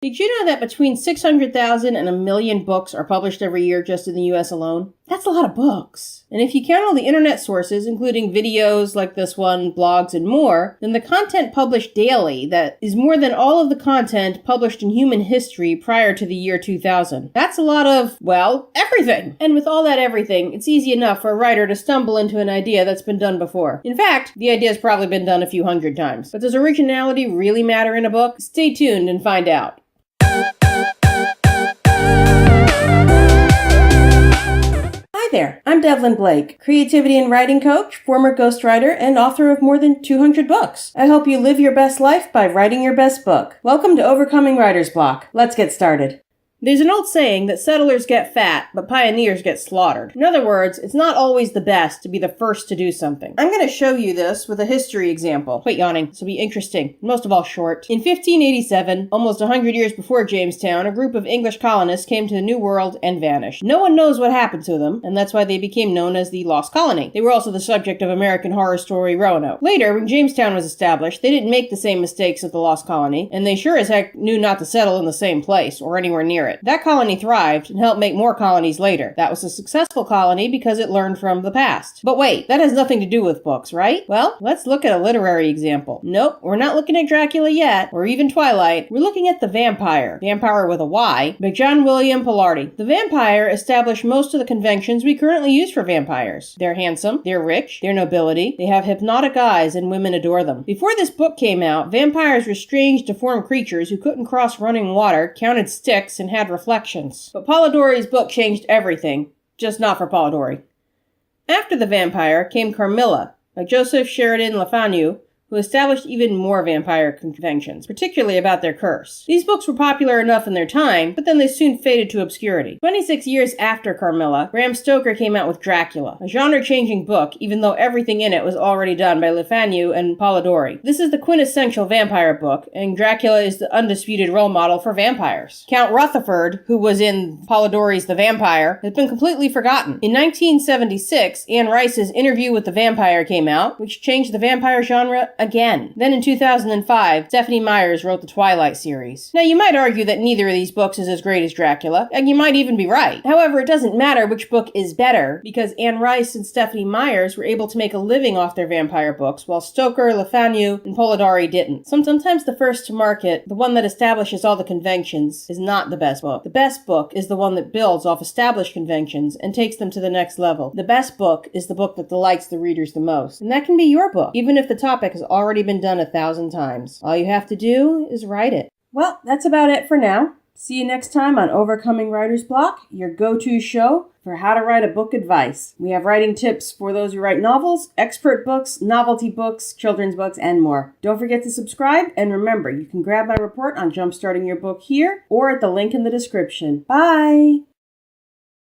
Did you know that between 600,000 and 1,000,000 books are published every year just in the US alone? That's a lot of books. And if you count all the internet sources, including videos like this one, blogs, and more, then the content published daily that is more than all of the content published in human history prior to the year 2000. That's a lot of, well, everything. And with all that everything, it's easy enough for a writer to stumble into an idea that's been done before. In fact, the idea's probably been done a few hundred times. But does originality really matter in a book? Stay tuned and find out. Hi there, I'm Devlin Blake, creativity and writing coach, former ghostwriter, and author of more than 200 books. I help you live your best life by writing your best book. Welcome to Overcoming Writer's Block. Let's get started. There's an old saying that settlers get fat, but pioneers get slaughtered. In other words, it's not always the best to be the first to do something. I'm going to show you this with a history example. Quit yawning. This will be interesting, most of all short. In 1587, almost 100 years before Jamestown, a group of English colonists came to the New World and vanished. No one knows what happened to them, and that's why they became known as the Lost Colony. They were also the subject of American Horror story Roanoke. Later, when Jamestown was established, they didn't make the same mistakes of the Lost Colony, and they sure as heck knew not to settle in the same place or anywhere near it. That colony thrived and helped make more colonies later. That was a successful colony because it learned from the past. But wait, that has nothing to do with books, right? Well, let's look at a literary example. Nope, we're not looking at Dracula yet, or even Twilight. We're looking at The Vampire, Vampire with a Y, by John William Pollardi. The Vampire established most of the conventions we currently use for vampires. They're handsome, they're rich, they're nobility, they have hypnotic eyes, and women adore them. Before this book came out, vampires were strange, deformed creatures who couldn't cross running water, counted sticks, and had reflections. But Polidori's book changed everything, just not for Polidori. After The Vampire came Carmilla, by Joseph Sheridan Le Fanu, who established even more vampire conventions, particularly about their curse. These books were popular enough in their time, but then they soon faded to obscurity. 26 years after Carmilla, Bram Stoker came out with Dracula, a genre-changing book, even though everything in it was already done by Le Fanu and Polidori. This is the quintessential vampire book, and Dracula is the undisputed role model for vampires. Count Rutherford, who was in Polidori's The Vampire, has been completely forgotten. In 1976, Anne Rice's Interview with the Vampire came out, which changed the vampire genre again. Then in 2005, Stephanie Meyers wrote the Twilight series. Now you might argue that neither of these books is as great as Dracula, and you might even be right. However, it doesn't matter which book is better, because Anne Rice and Stephanie Meyers were able to make a living off their vampire books, while Stoker, Le Fanu, and Polidori didn't. Sometimes the first to market, the one that establishes all the conventions, is not the best book. The best book is the one that builds off established conventions and takes them to the next level. The best book is the book that delights the readers the most. And that can be your book, even if the topic has already been done 1,000 times. All you have to do is write it. Well, that's about it for now. See you next time on Overcoming Writer's Block, your go-to show for how to write a book advice. We have writing tips for those who write novels, expert books, novelty books, children's books, and more. Don't forget to subscribe, and remember, you can grab my report on jumpstarting your book here or at the link in the description. Bye!